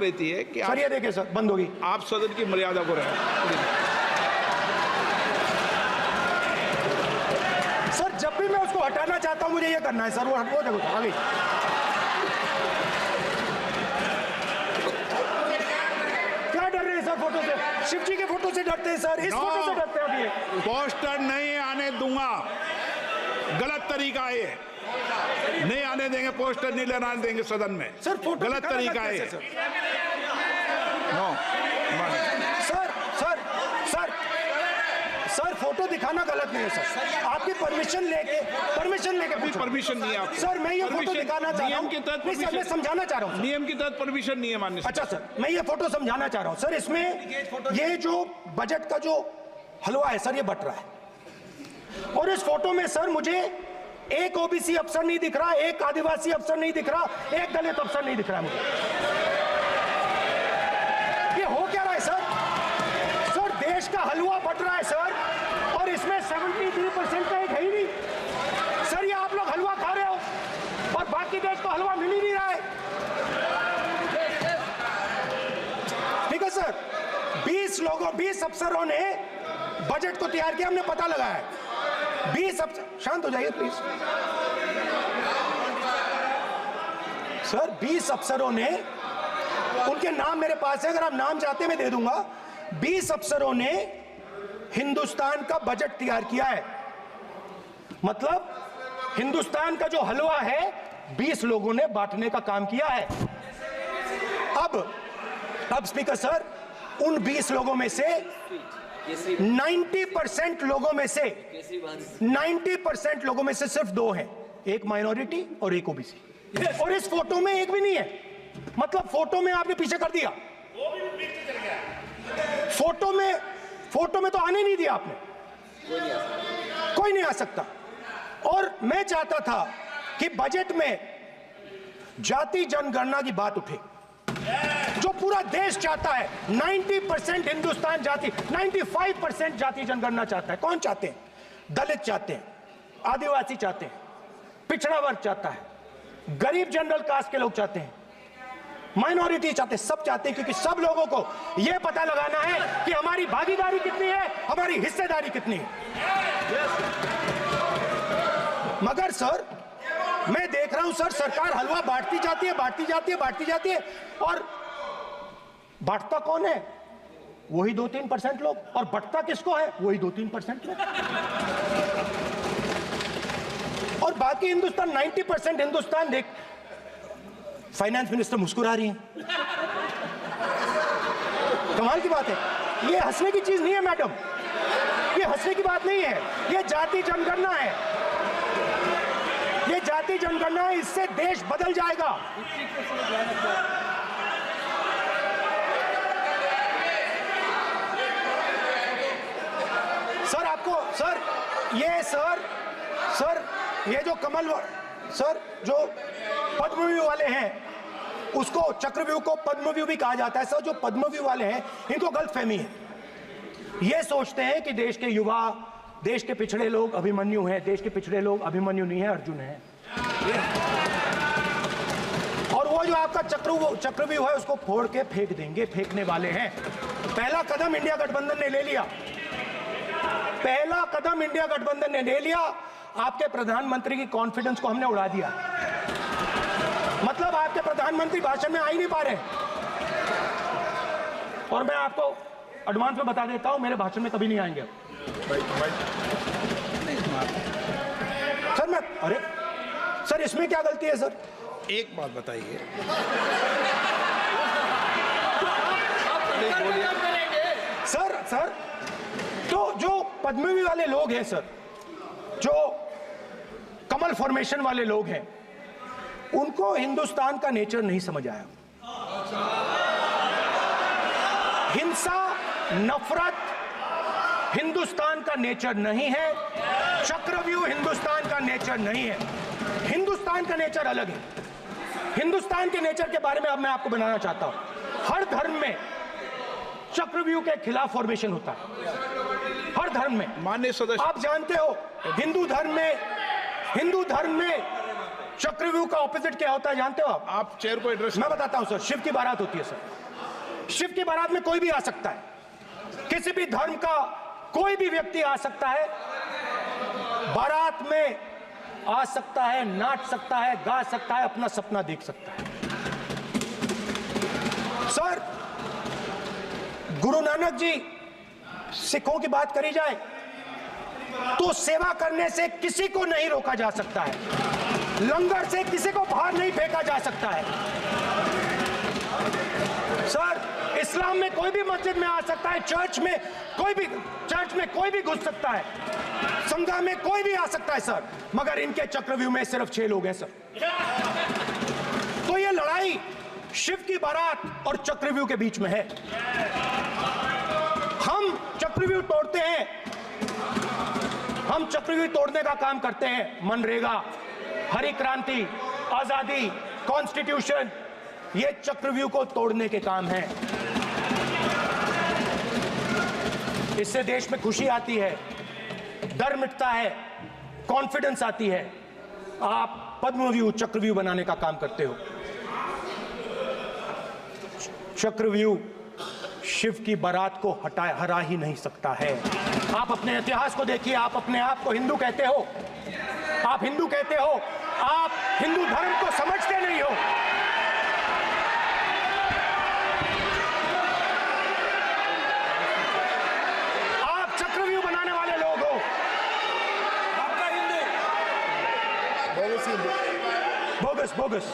रहती है कि सर ये देखिए सर, बंद होगी। आप सदन की मर्यादा को रहे। सर जब भी मैं उसको हटाना चाहता हूं मुझे ये करना है सर, वो देखो आ गई। क्या डर रहे हैं सर फोटो से? शिव जी के फोटो से डरते हैं सर, इस फोटो से डरते हैं अभी। पोस्टर नहीं आने दूंगा, गलत तरीका है ये। नहीं आने देंगे, पोस्टर नहीं लेना देंगे सदन में। सर फोटो गलत तरीका है। सर सर फोटो दिखाना गलत नहीं है सर, आपकी परमिशन लेके परमिशन नहीं है आपको। सर मैं ये फोटो दिखाना चाह रहा हूँ, नियम के तहत मैं समझाना चाह रहा हूँ। नियम के तहत परमिशन नहीं है माननीय। अच्छा सर मैं ये फोटो समझाना चाह रहा हूँ सर, इसमें ये जो बजट का जो हलवा है सर ये बट रहा है, और इस फोटो में सर मुझे एक ओबीसी अफसर नहीं दिख रहा, एक आदिवासी अफसर नहीं दिख रहा, एक दलित अफसर नहीं दिख रहा मुझे। ये हो क्या रहा है सर? सर देश का हलवा बट रहा है सर, और इसमें 73% का एक है ही नहीं सर। ये आप लोग हलवा खा रहे हो और बाकी देश को हलवा मिल ही नहीं रहा है। ठीक है सर, 20 अफसरों ने बजट को तैयार किया, हमने पता लगाया है। 20 अफसर, शांत हो जाइए प्लीज सर। 20 अफसरों ने, उनके नाम मेरे पास है, अगर आप नाम चाहते हैं मैं दे दूंगा। 20 अफसरों ने हिंदुस्तान का बजट तैयार किया है, मतलब हिंदुस्तान का जो हलवा है 20 लोगों ने बांटने का काम किया है। अब स्पीकर सर, उन 20 लोगों में से 90% लोगों में से सिर्फ 2 हैं, एक माइनॉरिटी और एक ओबीसी। और इस फोटो में एक भी नहीं है, मतलब फोटो में आपने पीछे कर दिया, फोटो में तो आने नहीं दिया आपने, कोई नहीं आ सकता। और मैं चाहता था कि बजट में जाति जनगणना की बात उठे, जो पूरा देश चाहता है। 90% हिंदुस्तान जाति, 95% जाति जनगणना चाहता है। कौन चाहते हैं? दलित चाहते हैं, आदिवासी चाहते हैं, पिछड़ा वर्ग चाहता है, गरीब जनरल कास्ट के लोग चाहते हैं, माइनॉरिटी चाहते हैं, सब चाहते हैं, क्योंकि सब लोगों को यह पता लगाना है कि हमारी भागीदारी कितनी है, हमारी हिस्सेदारी कितनी है। मगर सर मैं देख रहा हूं सर, सरकार हलवा बांटती जाती है, और बांटता कौन है? वही 2-3% लोग, और बंटता किसको है? वही 2-3% लोग, और बाकी हिंदुस्तान 90% हिंदुस्तान देख। फाइनेंस मिनिस्टर मुस्कुरा रही हैं, कमाल की बात है। ये हंसने की चीज नहीं है मैडम, ये हंसने की बात नहीं है, ये जाति जनगणना है, ये जाति जनगणना है, इससे देश बदल जाएगा। सर आपको सर ये जो कमल सर जो पद्मव्यूह वाले हैं, उसको चक्रव्यूह को पद्मव्यूह भी कहा जाता है सर। जो पद्मव्यूह वाले हैं इनको गलतफहमी है, ये सोचते हैं कि देश के युवा, देश के पिछड़े लोग अभिमन्यु हैं। देश के पिछड़े लोग अभिमन्यु नहीं है, अर्जुन है। और वो जो आपका चक्रव्यूह है उसको फोड़ के फेंक देंगे, फेंकने वाले हैं। पहला कदम इंडिया गठबंधन ने ले लिया, आपके प्रधानमंत्री की कॉन्फिडेंस को हमने उड़ा दिया। मतलब आपके प्रधानमंत्री भाषण में आ ही नहीं पा रहे। और मैं आपको एडवांस में बता देता हूं, मेरे भाषण में कभी नहीं आएंगे सर। अरे सर इसमें क्या गलती है सर? एक बात बताइए, सर तो जो पद्मव्यूह वाले लोग हैं सर, जो कमल फॉर्मेशन वाले लोग हैं, उनको हिंदुस्तान का नेचर नहीं समझ आया। हिंसा, नफरत हिंदुस्तान का नेचर नहीं है, चक्रव्यूह हिंदुस्तान का नेचर नहीं है। हिंदुस्तान का नेचर अलग है। हिंदुस्तान के नेचर के बारे में अब मैं आपको बनाना चाहता हूं। हर धर्म में चक्रव्यूह के खिलाफ फॉर्मेशन होता है, हर धर्म में। माननीय सदस्य, आप जानते हो हिंदू धर्म में चक्रव्यूह का ऑपोजिट क्या होता है जानते हो आप? आप चेयर को एड्रेस। मैं बताता हूं सर, शिव की बारात होती है सर। शिव की बारात में कोई भी आ सकता है, किसी भी धर्म का कोई भी व्यक्ति आ सकता है, बारात में आ सकता है, नाच सकता है, गा सकता है, अपना सपना देख सकता है। सर, गुरु नानक जी, सिखों की बात करी जाए तो सेवा करने से किसी को नहीं रोका जा सकता है, लंगर से किसी को बाहर नहीं फेंका जा सकता है। सर, इस्लाम में कोई भी मस्जिद में आ सकता है, चर्च में कोई भी घुस सकता है, संघा में कोई भी आ सकता है सर, मगर इनके चक्रव्यूह में सिर्फ 6 लोग हैं सर। तो ये लड़ाई शिव की बारात और चक्रव्यूह के बीच में है। हम चक्रव्यूह तोड़ते हैं, हम चक्रव्यूह तोड़ने का काम करते हैं। मनरेगा, हरी क्रांति, आजादी, कॉन्स्टिट्यूशन, ये चक्रव्यूह को तोड़ने के काम हैं। इससे देश में खुशी आती है, डर मिटता है, कॉन्फिडेंस आती है। आप पद्मव्यूह चक्रव्यूह बनाने का काम करते हो। चक्रव्यूह शिव की बारात को हरा ही नहीं सकता है। आप अपने इतिहास को देखिए, आप अपने आप को हिंदू कहते हो, आप हिंदू कहते हो, आप हिंदू धर्म को समझते नहीं हो। आप चक्रव्यूह बनाने वाले लोग हो। आपका Hindu bogus bogus.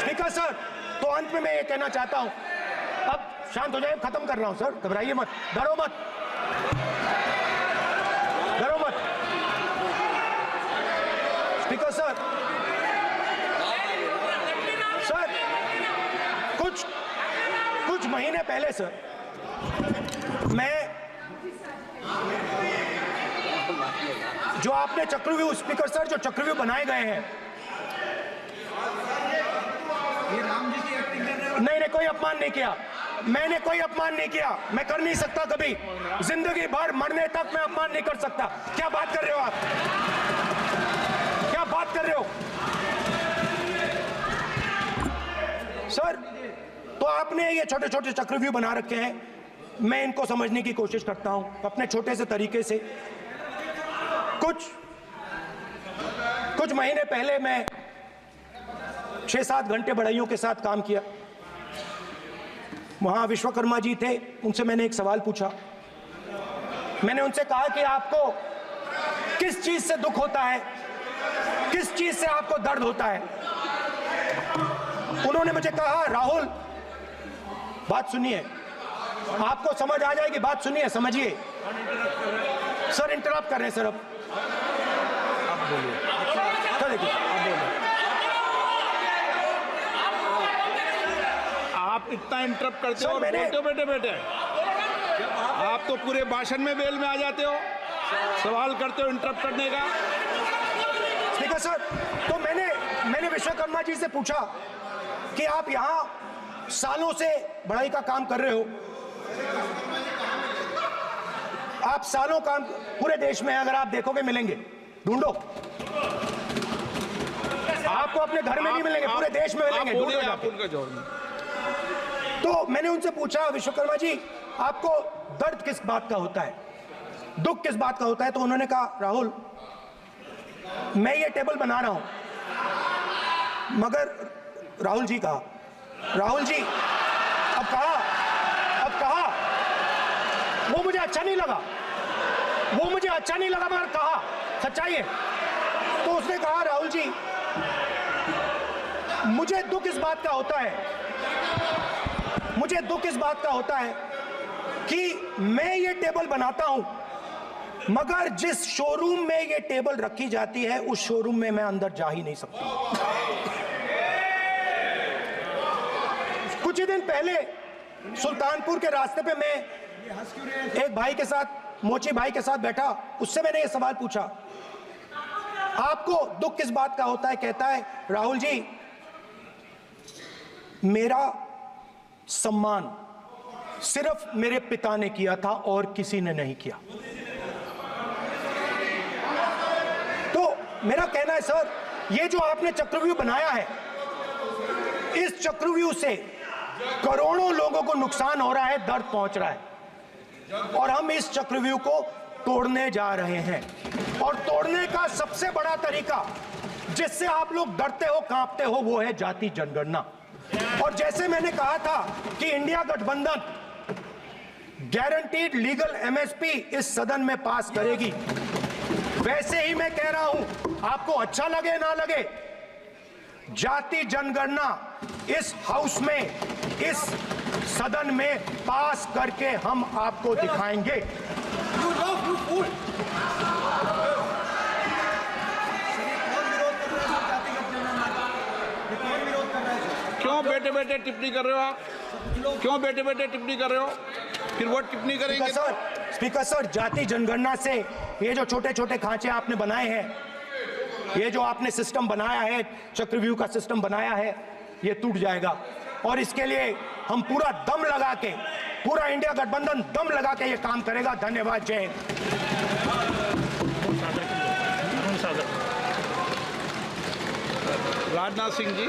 Speaker sir, तो अंत में मैं ये कहना चाहता हूं, अब शांत हो जाए, खत्म कर रहा हूं सर, घबराइए मत, डरो मत, डरो मत। स्पीकर सर, सर कुछ महीने पहले सर, मैं जो आपने चक्रव्यूह, स्पीकर सर, जो चक्रव्यूह बनाए गए हैं, नहीं, कोई अपमान नहीं किया, मैंने कोई अपमान नहीं किया, मैं कर नहीं सकता कभी, जिंदगी भर मरने तक मैं अपमान नहीं कर सकता। क्या बात कर रहे हो आप, क्या बात कर रहे हो सर? तो आपने ये छोटे छोटे चक्रव्यूह बना रखे हैं, मैं इनको समझने की कोशिश करता हूं अपने छोटे से तरीके से। कुछ महीने पहले मैं 6-7 घंटे बढ़इयों के साथ काम किया। वहां विश्वकर्मा जी थे, उनसे मैंने एक सवाल पूछा। मैंने उनसे कहा कि आपको किस चीज से दुख होता है, किस चीज से आपको दर्द होता है? उन्होंने मुझे कहा, राहुल बात सुनिए, आपको समझ आ जाएगी, बात सुनिए, समझिए। सर इंटरप्ट कर रहे हैं सर, अब बोलिए, देखिए आप बोलिए। आप इतना इंटरप्ट करते हो और मैंने बोलते हो बेटे, आप तो पूरे भाषण में बेल में आ जाते हो, सवाल करते हो इंटरप्ट करने का। स्पीकर सर, तो मैंने विश्वकर्मा जी से पूछा कि आप यहां सालों से बढ़ई का काम कर रहे हो, आप सालों काम पूरे देश में, अगर आप देखोगे मिलेंगे, ढूंढो, आपको अपने घर में नहीं मिलेंगे, पूरे देश में मिलेंगे, ढूंढो। तो मैंने उनसे पूछा, विश्वकर्मा जी आपको दर्द किस बात का होता है, दुख किस बात का होता है? तो उन्होंने कहा, राहुल मैं ये टेबल बना रहा हूं, मगर राहुल जी कहा, राहुल जी अब कहा, वो मुझे अच्छा नहीं लगा, मगर कहा, सच्चाई है। तो उसने कहा, राहुल जी मुझे दुख इस बात का होता है, कि मैं ये टेबल बनाता हूं, मगर जिस शोरूम में ये टेबल रखी जाती है, उस शोरूम में मैं अंदर जा ही नहीं सकता। कुछ ही दिन पहले सुल्तानपुर के रास्ते पे मैं एक भाई के साथ, मोची भाई के साथ बैठा, उससे मैंने ये सवाल पूछा, आपको दुख किस बात का होता है? कहता है, राहुल जी मेरा सम्मान सिर्फ मेरे पिता ने किया था और किसी ने नहीं किया। तो मेरा कहना है सर ये जो आपने चक्रव्यूह बनाया है, इस चक्रव्यूह से करोड़ों लोगों को नुकसान हो रहा है, दर्द पहुंच रहा है, और हम इस चक्रव्यूह को तोड़ने जा रहे हैं। और तोड़ने का सबसे बड़ा तरीका जिससे आप लोग डरते हो, कांपते हो, वो है जाति जनगणना। और जैसे मैंने कहा था कि इंडिया गठबंधन गारंटीड लीगल एमएसपी इस सदन में पास करेगी, वैसे ही मैं कह रहा हूं, आपको अच्छा लगे ना लगे, जाति जनगणना इस हाउस में, इस सदन में पास करके हम आपको दिखाएंगे। क्यों बैठे बैठे टिप्पणी कर रहे हो आप? क्यों बैठे बैठे टिप्पणी कर रहे हो? फिर वो टिप्पणी करेंगे। स्पीकर सर, जाति जनगणना से ये जो छोटे छोटे खांचे आपने बनाए हैं, ये जो आपने सिस्टम बनाया है, चक्रव्यूह का सिस्टम बनाया है, ये टूट जाएगा। और इसके लिए हम पूरा दम लगा के, पूरा इंडिया गठबंधन दम लगा के ये काम करेगा। धन्यवाद। जय हिंद। राजनाथ सिंह जी।